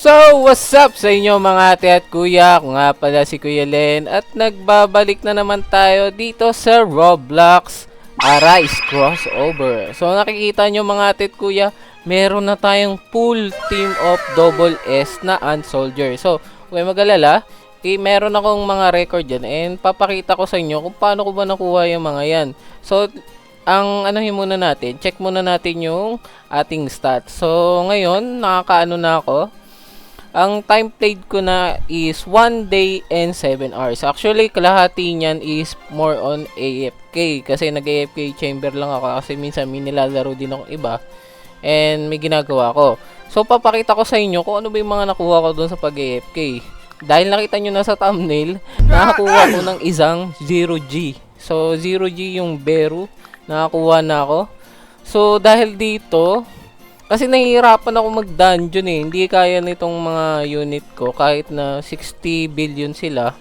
So, what's up sa inyo mga ate at kuya? Ako nga pala si Kuya Len at nagbabalik na naman tayo dito sa Roblox Arise Crossover. So, nakikita nyo mga ate at kuya, meron na tayong full team of double S na Unsoldier. So, huwag mag-alala, meron akong mga record dyan and papakita ko sa inyo kung paano ko ba nakuha yung mga yan. So, ang anuhin muna natin, check muna natin yung ating stats. So, ngayon, nakakaano na ako. Ang time played ko na is 1 day and 7 hours. Actually, kalahati niyan is more on AFK. Kasi nag-AFK chamber lang ako. Kasi minsan may nilalaro din ako iba. And may ginagawa ko. So, papakita ko sa inyo kung ano ba yung mga nakuha ko dun sa pag-AFK. Dahil nakita nyo na sa thumbnail, nakakuha ko ng isang 0G. So, 0G yung Beru. Nakakuha na ako. So, dahil dito, kasi nahihirapan ako mag-dungeon eh. Hindi kaya nitong mga unit ko kahit na 60 billion sila.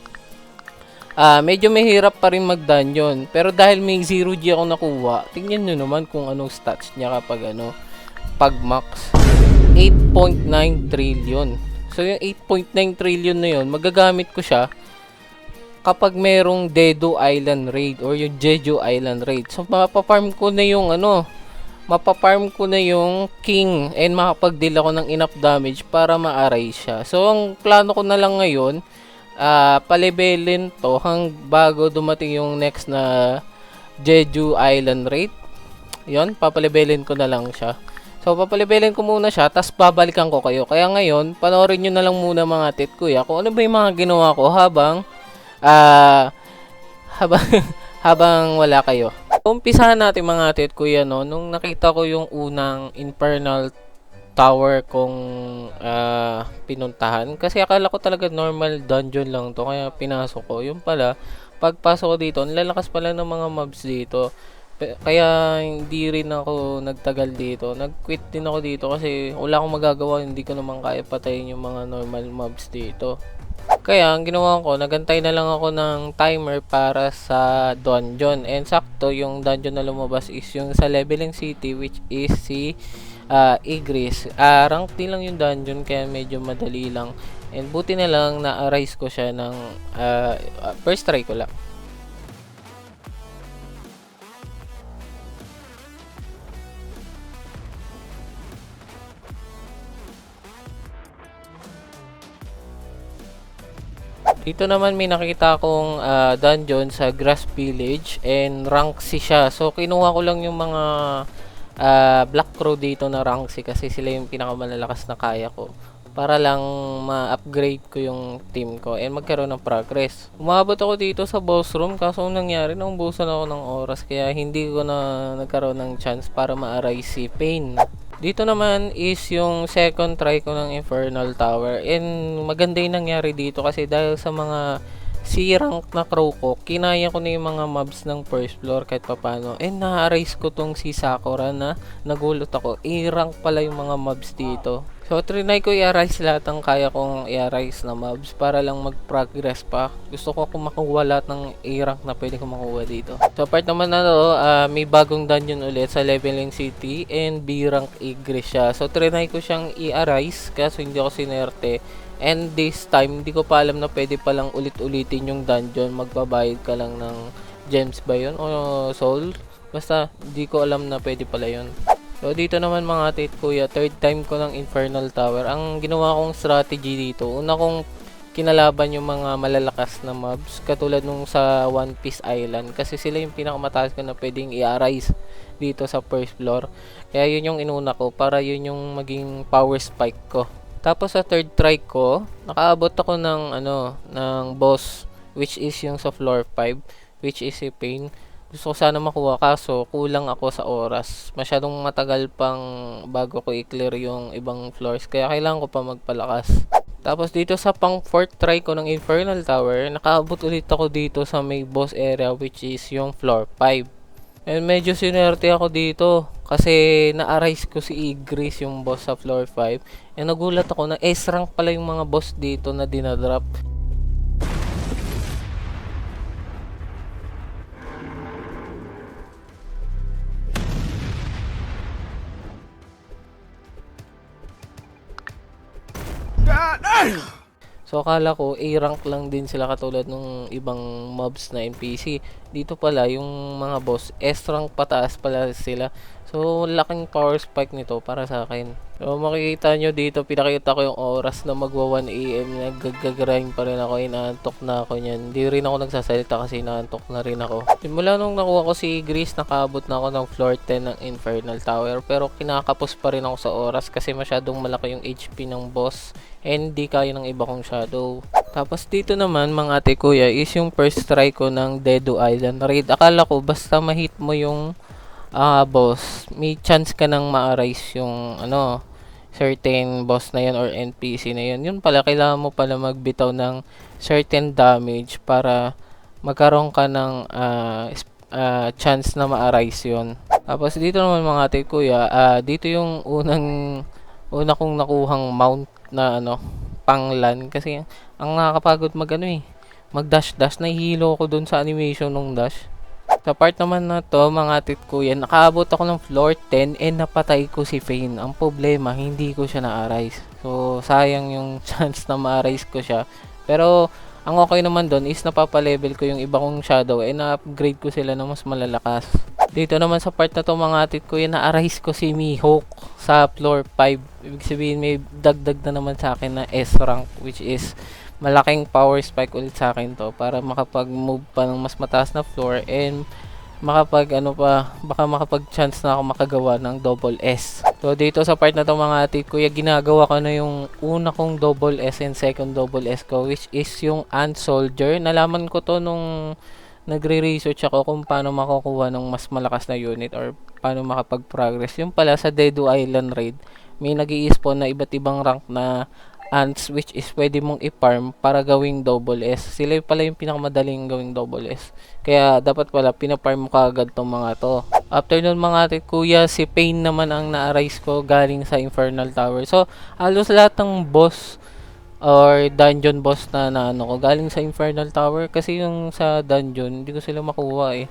Medyo mahirap pa rin mag-dungeon. Pero dahil may 0G ako nakuha, tingnan nyo naman kung anong stats niya kapag pag max. 8.9 trillion. So yung 8.9 trillion na yun, magagamit ko siya kapag merong Dedo Island Raid or yung Jeju Island Raid. So mapaparm ko na yung mapaparm ko na yung king and makapag-deal ako ng enough damage para ma-array siya. So, ang plano ko na lang ngayon, palibelin to bago dumating yung next na Jeju Island Raid. Yun, papalibelin ko na lang siya. So, papalibelin ko muna siya, tas babalikan ko kayo. Kaya ngayon, panoorin nyo na lang muna mga tit kuya kung ano ba yung mga ginawa ko habang wala kayo. Umpisahan natin mga ate at kuya nung nakita ko yung unang Infernal Tower kong pinuntahan. Kasi akala ko talaga normal dungeon lang to kaya pinasok ko. Yung pala, pagpasok ko dito, nilalakas pala ng mga mobs dito. Kaya hindi rin ako nagtagal dito. Nag-quit din ako dito kasi wala akong magagawa. Hindi ko naman kaya patayin yung mga normal mobs dito. Kaya, ang ginawa ko, nagantay na lang ako ng timer para sa dungeon. And sakto, yung dungeon na lumabas is yung sa Leveling City, which is si Igris. Rank din lang yung dungeon, kaya medyo madali lang. And buti na lang na-arise ko siya ng first try ko lang. Dito naman may nakita akong dungeon sa Grass Village and rank C siya. So kinuha ko lang yung mga Black Crow dito na rank C kasi sila yung pinakamalalakas na kaya ko. Para lang ma-upgrade ko yung team ko and magkaroon ng progress. Umabot ako dito sa boss room kaso nangyari naubusan ako ng oras kaya hindi ko na nagkaroon ng chance para ma-arise si Pain. Dito naman is yung second try ko ng Infernal Tower and maganda yung nangyari dito kasi dahil sa mga C-rank na crow ko, kinaya ko na yung mga mobs ng first floor kahit papano and na-arise ko tong si Sakura na nagulot ako. A-rank pala yung mga mobs dito. So, trinay ko i-arise lahat ng kaya kong i-arise na mobs para lang mag-progress pa. Gusto ko kung makuha lahat ng A-rank na pwede kong makuha dito. So, part naman na to, may bagong dungeon ulit sa Leveling City and B-rank Igris siya. So, trinay ko siyang i-arise kaso hindi ako sinerte. And this time, hindi ko pa alam na pwede palang ulit-ulitin yung dungeon. Magbabayad ka lang ng gems ba yun o soul? Basta, hindi ko alam na pwede pala yun. So, dito naman mga tit kuya, third time ko ng Infernal Tower. Ang ginawa kong strategy dito, una kong kinalaban yung mga malalakas na mobs, katulad nung sa One Piece Island. Kasi sila yung pinakamataas ko na pwedeng i-arise dito sa first floor. Kaya yun yung inuna ko, para yun yung maging power spike ko. Tapos sa third try ko, nakaabot ako ng boss, which is yung sa floor 5, which is si Pain. Gusto ko sana makuha kaso kulang ako sa oras. Masyadong matagal pang bago ko i-clear yung ibang floors kaya kailangan ko pa magpalakas. Tapos dito sa pang fourth try ko ng Infernal Tower, nakaabot ulit ako dito sa may boss area which is yung floor 5. And medyo sinerte ako dito kasi na-arise ko si Igris yung boss sa floor 5. And nagulat ako na S-rank pala yung mga boss dito na dinadrop. So akala ko A-rank lang din sila katulad nung ibang mobs na NPC. Dito pala yung mga boss S-rank pataas pala sila. So laking power spike nito para sa akin. So makikita nyo dito, pinakita ko yung oras na magwa 1 AM. Nag-grind pa rin ako, inaantok na ako niyan. Hindi rin ako nagsasalita kasi inaantok na rin ako. Simula nung nakuha ko si Grease, nakaabot na ako ng floor 10 ng Infernal Tower. Pero kinakapos pa rin ako sa oras kasi masyadong malaki yung HP ng boss. And di kaya ng iba kong shadow. Tapos dito naman mga ate kuya is yung first try ko ng Dedo Island raid. Akala ko basta ma-hit mo yung boss, may chance ka nang ma-arise yung certain boss na yun or NPC na yun. Yun pala, kailangan mo pala magbitaw ng certain damage para magkaroon ka ng chance na ma-arise yun. Tapos dito naman mga ate kuya, dito yung una kong nakuhang mount na panglan kasi ang nakakapagod mag-dash dash, nahihilo ko dun sa animation ng dash. Sa part naman na to mga tit kuya, nakaabot ako ng floor 10 and napatay ko si Fane. Ang problema, hindi ko siya na-arise. So sayang yung chance na ma-arise ko siya. Pero ang okay naman doon is napapalevel ko yung iba kong shadow and na-upgrade ko sila na mas malalakas. Dito naman sa part na to mga tit kuya, na-arise ko si Mihawk sa floor 5. Ibig sabihin may dagdag na naman sa akin na S rank, which is malaking power spike ulit sa akin to para makapag-move pa ng mas mataas na floor and baka makapag chance na ako makagawa ng double S. So dito sa part na to mga ate kuya, ginagawa ko na yung una kong double S and second double S ko, which is yung Ant Soldier. Nalaman ko to nung nagre-research ako kung paano makukuha ng mas malakas na unit or paano makapag-progress. Yung pala sa Dedo Island raid, may nag-i-spawn na iba't ibang rank na ants which is pwede mong i-farm para gawing double S. Sila pala yung pinakamadaling gawing double S. Kaya dapat pala pina-farm mo kaagad tong mga to. After nun mga ate kuya, si Pain naman ang na-arise ko galing sa Infernal Tower. So halos lahat ng boss or dungeon boss na ko galing sa Infernal Tower kasi yung sa dungeon hindi ko sila makuha eh.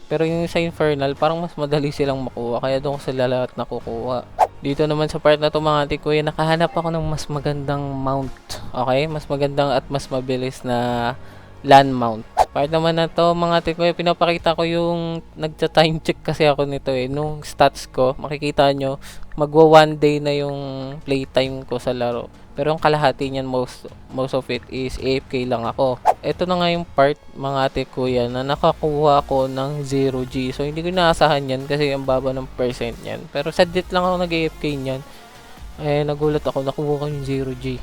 Pero yung sa Infernal parang mas madali silang makuha kaya doon ko sila lahat nakukuha. Dito naman sa part na to mga ate kuya, nakahanap ako ng mas magandang mount. Okay? Mas magandang at mas mabilis na land mount. Part naman na to mga ate kuya, pinapakita ko yung nagta-time check kasi ako nito eh. Nung stats ko, makikita nyo, magwa 1 day na yung playtime ko sa laro. Pero yung kalahati niyan, most of it is AFK lang ako. Ito na nga yung part mga ate kuya na nakakuha ko ng 0G. So hindi ko inaasahan yan kasi ang baba ng percent yan. Pero sadlit lang ako nag-AFK niyan. Eh nagulat ako, nakuha ko yung 0G.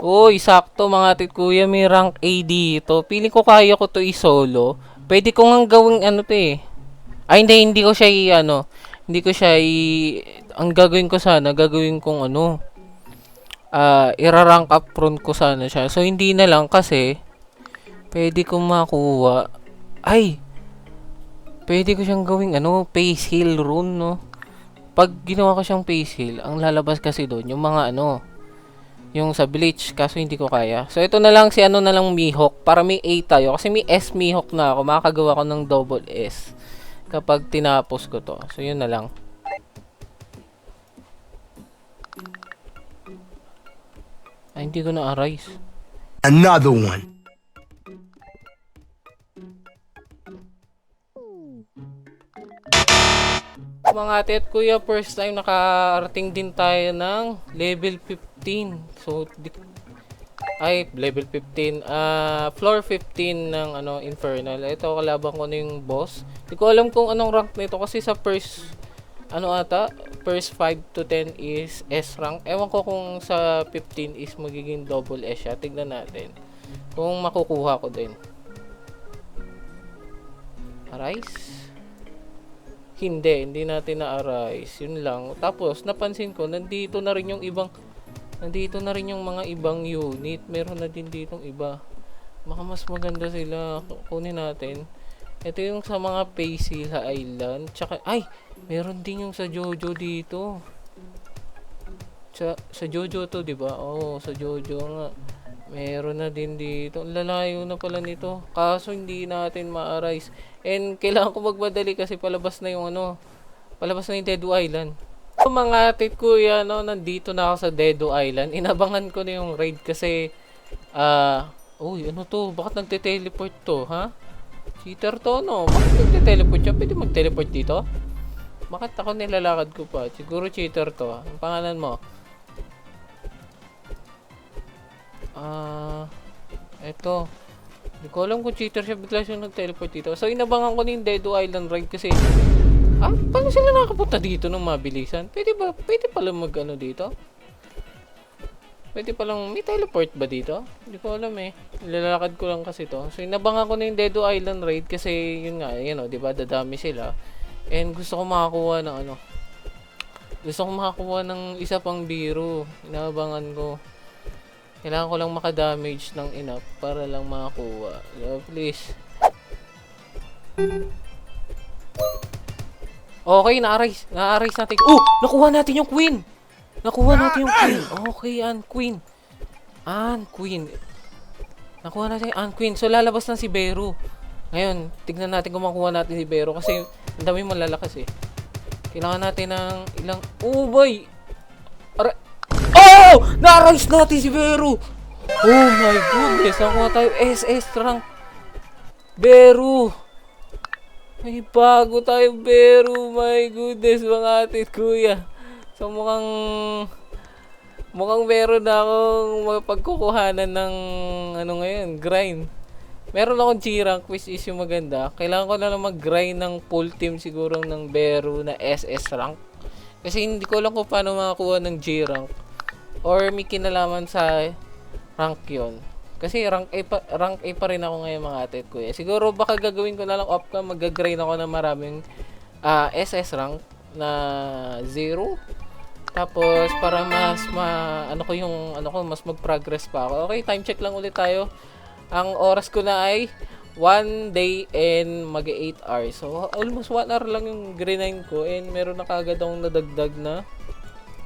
Uy, sakto mga ate kuya, may rank A dito. Piling ko kaya ko to i-solo. Pwede ko nga gawing to eh. Ay hindi ko siya hindi ko siya ang gagawin ko sana, gagawin kong ira-rank up front ko sana siya. So hindi na lang kasi pwede kong makuha. Ay, pwede ko siyang gawing face heal rune, no? Pag ginawa ko siyang face heal, ang lalabas kasi doon yung mga yung sa bleach, kaso hindi ko kaya. So ito na lang si na lang Mihawk para may A tayo kasi may S Mihawk na ako, makakagawa ko ng double S kapag tinapos ko to. So yun na lang. Ay, hindi ko na-arise. Another one. Mga ate at kuya, first time nakarating din tayo ng level 15. So, level 15. Floor 15 ng Infernal. Ito, kalaban ko na yung boss. Hindi ko alam kung anong rank nito kasi sa first first 5 to 10 is S rank. Ewan ko kung sa 15 is magiging double S siya. Tignan natin kung makukuha ko din. Arise? Hindi natin na-arise. Yun lang. Tapos napansin ko nandito na rin yung mga ibang unit. Meron na din ditong iba. Baka mas maganda sila. Kunin natin. Ito yung sa mga Pacey sa island. Tsaka, meron din yung sa Jojo dito. Sa Jojo to, diba? Oo, sa Jojo nga. Meron na din dito. Lalayo na pala nito. Kaso hindi natin ma-arise. And kailangan ko magmadali kasi palabas na yung Dedo Island. So mga tit kuya, no, nandito na ako sa Dedo Island. Inabangan ko na yung raid kasi, uy, ano to? Bakit nagte-teleport to, ha? Cheater to, no? Bakit nagte-teleport siya? Pwede mag-teleport dito? Bakit ako nilalakad ko pa? Siguro cheater to, ha? Ang pangalan mo? Eto. Hindi ko alam kung cheater siya, bigla siya nag-teleport dito. So, inabangan ko na yung Dedo Island raid kasi, paano sila nakapunta dito ng mabilisan? Pwede pala mag-ano dito? Pwede palang, may teleport ba dito? Hindi ko alam eh. Nilalakad ko lang kasi to. So, inabangan ko na yung Dedo Island raid kasi, yun nga, yun o, diba, dadami sila. And gusto ko makakuha ng ano. Gusto ko makakuha ng isa pang biro. Inabangan ko. Kailangan ko lang maka-damage ng enough para lang makakuha. So, please. Okay, na-arise. Na-arise natin. Oh! Nakuha natin yung queen! Nakuha natin yung queen. Okay, Anne Queen. Anne Queen. Nakuha natin yung Anne Queen. So, lalabas na si Beru. Ngayon, tignan natin kung makuha natin si Beru kasi ang dami malalakas eh. Kailangan natin ng ilang... Oh, boy! Oh! Na-arise natin si Beru! Oh my goodness! Nakuha tayo SS rank. Beru! May bago tayo, Beru. My goodness, mga atit kuya. So, mukhang meron na akong mapagkukuhanan ng ano ngayon, grind. Meron akong G-rank, which is yung maganda. Kailangan ko na lang mag-grind ng full team siguro ng Beru na SS rank. Kasi hindi ko alam kung paano makakuha ng G-rank. Or may kinalaman sa rank yon. Kasi rank A pa rin ako ngayon, mga atit kuya. Siguro baka gagawin ko na lang off-cam, mag-grind ako ng maraming SS rank na 0. Tapos para mas mas mag-progress pa ako. Okay, time check lang ulit tayo. Ang oras ko na ay 1 day and mag-8 hours. So almost 1 hour lang yung grind ko and meron na kagad akong nadagdag na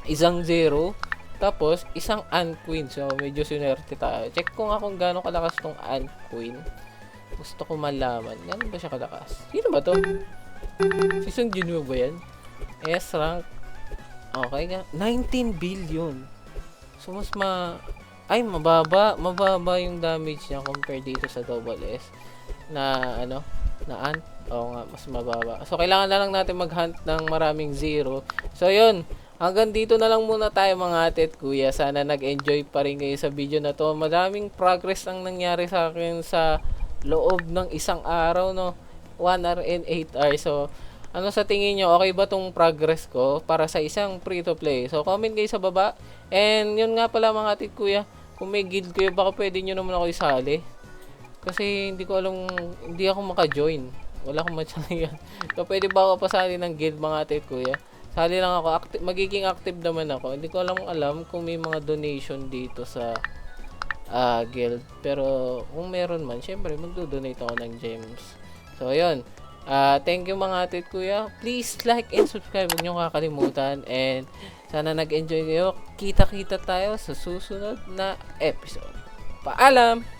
isang 0. Tapos isang Anne Queen. So medyo sinerte tayo. Check ko nga kung gaano kalakas tong Anne Queen. Gusto ko malaman. Gaano ba siya kalakas? Sino ba to? Si Sung Jinwoo ba yan? S rank. Okay nga. 19 billion. So, mababa. Mababa yung damage niya compared dito sa double S. Na, Ant. Oo nga, mas mababa. So, kailangan na lang natin mag-hunt ng maraming 0. So, yun. Hanggang dito na lang muna tayo, mga atit kuya. Sana nag-enjoy pa rin kayo sa video na to. Madaming progress ang nangyari sa akin sa loob ng isang araw, no? 1 hour and 8 hours. So, ano sa tingin nyo? Okay ba tong progress ko para sa isang free-to-play? So, comment kayo sa baba. And, yun nga pala, mga atit kuya. Kung may guild kayo, baka pwede nyo naman ako isali. Kasi, hindi ko alam, hindi ako maka-join. Wala akong matyayan. So, pwede ba ako pasali ng guild, mga atit kuya? Sali lang ako. Magiging active naman ako. Hindi ko alam kung may mga donation dito sa guild. Pero, kung meron man, syempre, magdo-donate ako ng gems. So, yun. Thank you, mga atit kuya. Please like and subscribe. Huwag nyo kakalimutan. And sana nag-enjoy kayo. Kita-kita tayo sa susunod na episode. Paalam!